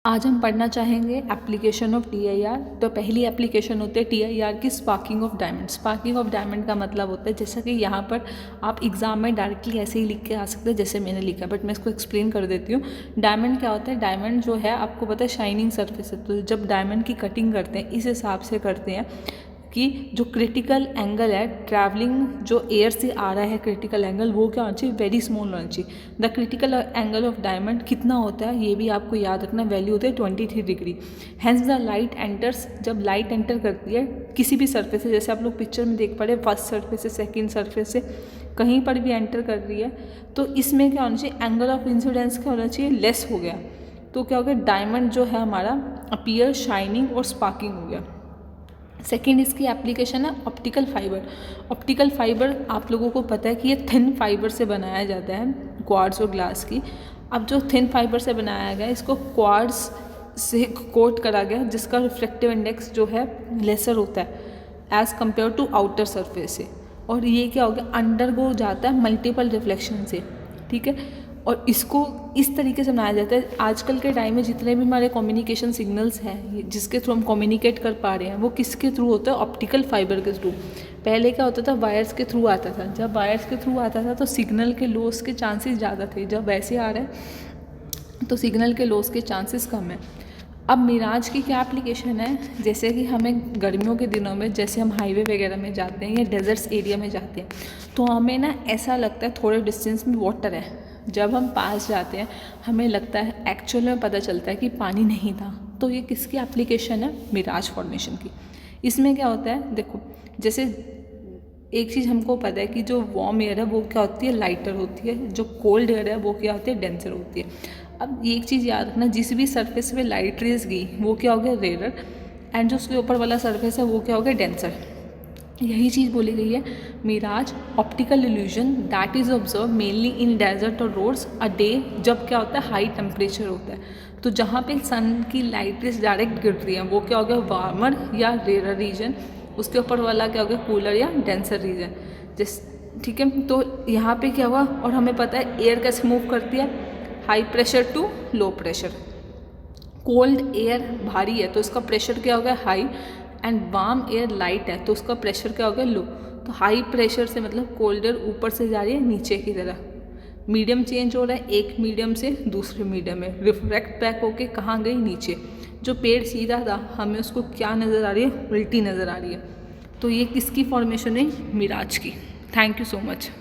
आज हम पढ़ना चाहेंगे एप्लीकेशन ऑफ TIR। तो पहली एप्लीकेशन होती है TIR की sparking of diamond. Sparking of diamond का मतलब होता है जैसा कि यहाँ पर आप एग्जाम में डायरेक्टली ऐसे ही लिख के आ सकते हैं जैसे मैंने लिखा, बट मैं इसको एक्सप्लेन कर देती हूँ। डायमंड क्या होता है? डायमंड जो है आपको पता है शाइनिंग सरफेस है। तो जब डायमंड की कटिंग करते हैं इस हिसाब से करते हैं कि जो क्रिटिकल एंगल है ट्रैवलिंग जो एयर से आ रहा है क्रिटिकल एंगल वो क्या होना चाहिए? वेरी स्मॉल होना चाहिए। The critical angle of diamond कितना होता है ये भी आपको याद रखना, वैल्यू होती है 23 degree. Hence the light enters, जब लाइट एंटर करती है किसी भी सरफेस से, जैसे आप लोग पिक्चर में देख पा रहे हैं फर्स्ट सरफेस से सेकेंड सरफेस से कहीं पर भी एंटर कर रही है तो इसमें क्या होना चाहिए? एंगल ऑफ इंसिडेंस क्या होना चाहिए? लेस हो गया। तो क्या हो गया? डायमंड जो है हमारा अपीयर शाइनिंग और स्पार्किंग हो गया। सेकेंड इसकी एप्लीकेशन है ऑप्टिकल फाइबर। ऑप्टिकल फाइबर आप लोगों को पता है कि ये थिन फाइबर से बनाया जाता है, क्वार्ट्ज और ग्लास की। अब जो थिन फाइबर से बनाया गया इसको क्वार्ट्ज से कोट करा गया जिसका रिफ्लेक्टिव इंडेक्स जो है लेसर होता है as compare to outer surface से। और ये क्या हो गया? अंडरगो जाता है मल्टीपल रिफ्लेक्शन से, ठीक है। और इसको इस तरीके से बनाया जाता है। आजकल के टाइम में जितने भी हमारे कम्युनिकेशन सिग्नल्स हैं जिसके थ्रू हम कम्युनिकेट कर पा रहे हैं वो किसके थ्रू होता है? ऑप्टिकल फाइबर के थ्रू। पहले क्या होता था? वायर्स के थ्रू आता था। जब वायर्स के थ्रू आता था तो सिग्नल के लॉस के चांसेस ज़्यादा थे। जब वैसे आ रहा है तो सिग्नल के लॉस के चांसेस कम है। अब मिराज की क्या एप्लीकेशन है? जैसे कि हमें गर्मियों के दिनों में जैसे हम हाईवे वगैरह में जाते हैं या डेजर्ट्स एरिया में जाते हैं तो हमें ना ऐसा लगता है थोड़े डिस्टेंस में वाटर है। जब हम पास जाते हैं हमें लगता है, एक्चुअल में पता चलता है कि पानी नहीं था। तो ये किसकी एप्लीकेशन है? मिराज फॉर्मेशन की। इसमें क्या होता है? देखो, जैसे एक चीज़ हमको पता है कि जो वार्म एयर है वो क्या होती है? लाइटर होती है। जो कोल्ड एयर है वो क्या होती है? डेंसर होती है। अब एक चीज़ याद रखना, जिस भी सरफेस पे लाइट रेज गई वो क्या हो गया? रेयर। एंड जो उसके ऊपर वाला सरफेस है वो क्या हो गया? डेंसर। यही चीज़ बोली गई है। Mirage optical illusion that is observe mainly in desert और रोड्स अ डे, जब क्या होता है? हाई टेम्परेचर होता है। तो जहाँ पे सन की लाइट रेज डायरेक्ट गिर रही है वो क्या हो गया? वार्मर या रेयर रीजन। उसके ऊपर वाला क्या हो गया? कूलर या डेंसर रीजन। जिस ठीक है, तो यहाँ पे क्या हुआ? और हमें पता है एयर कैसे मूव करती है? High pressure to low pressure. Cold air भारी है तो इसका प्रेशर क्या हो गया? High. And warm air light है तो उसका प्रेशर क्या हो गया? लो। तो हाई प्रेशर से मतलब कोल्ड एयर ऊपर से जा रही है नीचे की तरह। मीडियम चेंज हो रहा है, एक मीडियम से दूसरे मीडियम में रिफ्रैक्ट बैक होके कहाँ गई? नीचे। जो पेड़ सीधा था हमें उसको क्या नज़र आ रही है? उल्टी नज़र आ रही है। तो ये किसकी फॉर्मेशन है? मिराज की। Thank you so much.